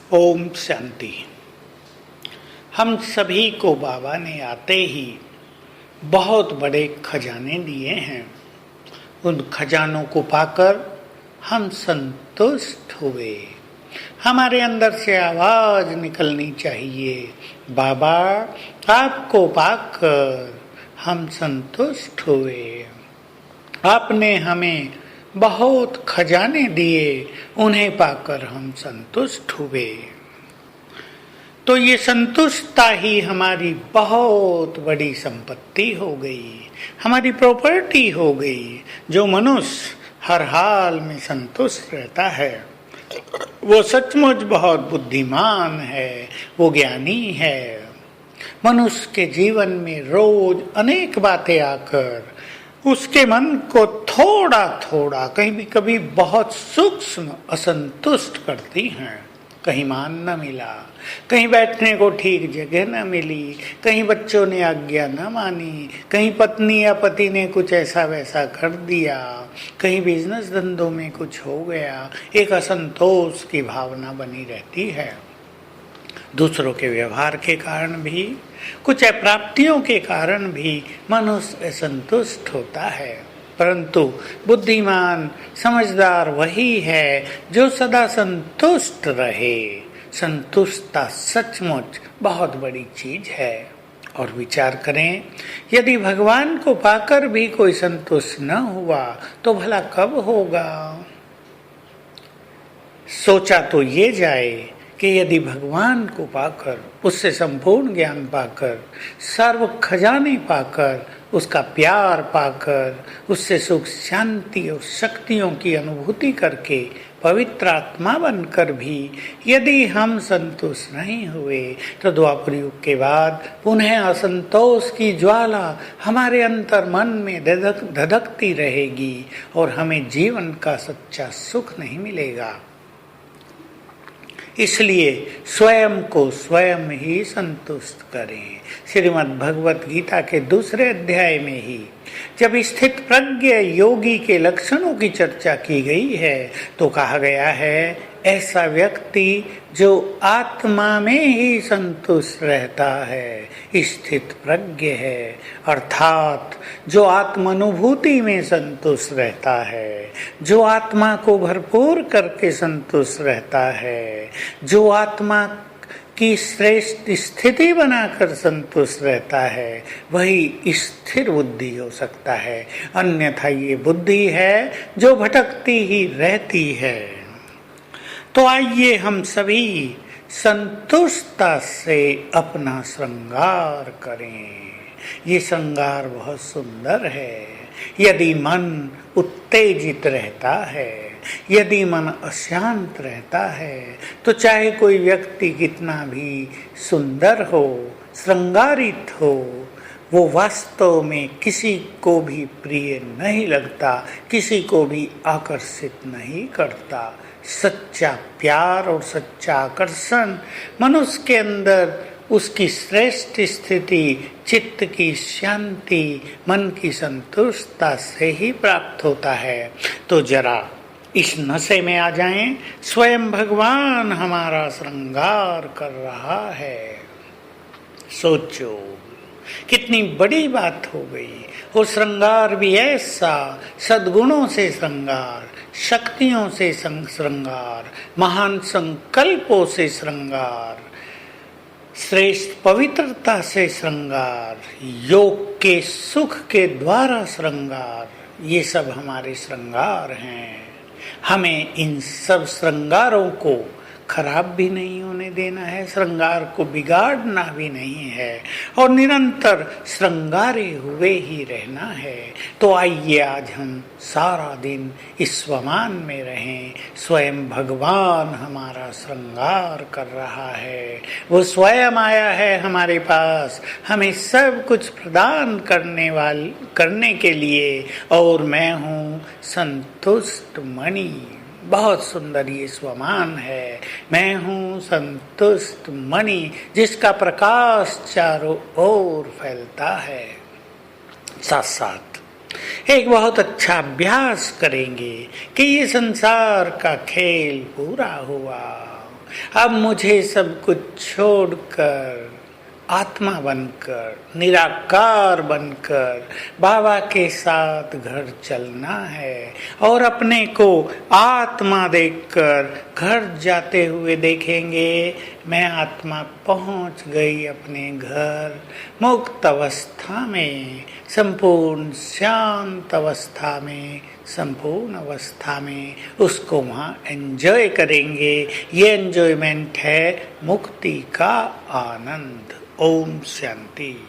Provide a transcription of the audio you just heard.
ओम शांति। हम सभी को बाबा ने आते ही बहुत बड़े खजाने दिए हैं। उन खजानों को पाकर हम संतुष्ट हुए। हमारे अंदर से आवाज निकलनी चाहिए, बाबा आपको पाकर हम संतुष्ट हुए। आपने हमें बहुत खजाने दिए, उन्हें पाकर हम संतुष्ट हुए। तो ये संतुष्टता ही हमारी बहुत बड़ी संपत्ति हो गई, हमारी प्रॉपर्टी हो गई। जो मनुष्य हर हाल में संतुष्ट रहता है वो सचमुच बहुत बुद्धिमान है, वो ज्ञानी है। मनुष्य के जीवन में रोज अनेक बातें आकर उसके मन को थोड़ा थोड़ा कभी बहुत सूक्ष्म असंतुष्ट करती हैं। कहीं मान न मिला, कहीं बैठने को ठीक जगह न मिली, कहीं बच्चों ने आज्ञा न मानी, कहीं पत्नी या पति ने कुछ ऐसा वैसा कर दिया, कहीं बिजनेस धंधों में कुछ हो गया। एक असंतोष की भावना बनी रहती है। दूसरों के व्यवहार के कारण भी, कुछ अप्राप्तियों के कारण भी मनुष्य असंतुष्ट होता है। परंतु बुद्धिमान समझदार वही है जो सदा संतुष्ट रहे। संतुष्टता सचमुच बहुत बड़ी चीज है। और विचार करें, यदि भगवान को पाकर भी कोई संतुष्ट न हुआ तो भला कब होगा? सोचा तो ये जाए कि यदि भगवान को पाकर, उससे संपूर्ण ज्ञान पाकर, सर्व खजाने पाकर, उसका प्यार पाकर, उससे सुख शांति और शक्तियों की अनुभूति करके पवित्र आत्मा बनकर भी यदि हम संतुष्ट नहीं हुए तो द्वापर युग के बाद पुनः असंतोष की ज्वाला हमारे अंतर मन में धधकती रहेगी और हमें जीवन का सच्चा सुख नहीं मिलेगा। इसलिए स्वयं को स्वयं ही संतुष्ट करें। श्रीमद् भगवत गीता के दूसरे अध्याय में ही जब स्थित प्रज्ञ योगी के लक्षणों की चर्चा की गई है तो कहा गया है, ऐसा व्यक्ति जो आत्मा में ही संतुष्ट रहता है स्थित प्रज्ञ है। अर्थात जो आत्मानुभूति में संतुष्ट रहता है, जो आत्मा को भरपूर करके संतुष्ट रहता है, जो आत्मा की श्रेष्ठ स्थिति बनाकर संतुष्ट रहता है, वही स्थिर बुद्धि हो सकता है। अन्यथा ये बुद्धि है जो भटकती ही रहती है। तो आइए हम सभी संतुष्टता से अपना श्रृंगार करें। ये श्रृंगार बहुत सुंदर है। यदि मन उत्तेजित रहता है, यदि मन अशांत रहता है तो चाहे कोई व्यक्ति कितना भी सुंदर हो, श्रृंगारित हो, वो वास्तव में किसी को भी प्रिय नहीं लगता, किसी को भी आकर्षित नहीं करता। सच्चा प्यार और सच्चा आकर्षण मनुष्य के अंदर उसकी श्रेष्ठ स्थिति, चित्त की शांति, मन की संतुष्टता से ही प्राप्त होता है। तो जरा इस नशे में आ जाएं, स्वयं भगवान हमारा श्रृंगार कर रहा है। सोचो कितनी बड़ी बात हो गई। वो श्रृंगार भी ऐसा, सद्गुणों से श्रृंगार, शक्तियों से श्रृंगार, महान संकल्पों से श्रृंगार, श्रेष्ठ पवित्रता से श्रृंगार, योग के सुख के द्वारा श्रृंगार, ये सब हमारे श्रृंगार हैं। हमें इन सब श्रृंगारों को खराब भी नहीं होने देना है, श्रृंगार को बिगाड़ना भी नहीं है और निरंतर श्रृंगारे हुए ही रहना है। तो आइए आज हम सारा दिन इस स्वमान में रहें। स्वयं भगवान हमारा श्रृंगार कर रहा है। वो स्वयं आया है हमारे पास हमें सब कुछ प्रदान करने के लिए। और मैं हूँ संतुष्ट मणि। बहुत सुंदर ये स्वमान है। मैं हूँ संतुष्ट मणि जिसका प्रकाश चारों ओर फैलता है। साथ साथ एक बहुत अच्छा अभ्यास करेंगे कि ये संसार का खेल पूरा हुआ। अब मुझे सब कुछ छोड़कर आत्मा बनकर, निराकार बनकर बाबा के साथ घर चलना है और अपने को आत्मा देखकर घर जाते हुए देखेंगे, मैं आत्मा पहुंच गई अपने घर, मुक्त अवस्था में, संपूर्ण शांत अवस्था में, संपूर्ण अवस्था में उसको वहाँ एंजॉय करेंगे। ये एंजॉयमेंट है मुक्ति का आनंद। ओम शांति।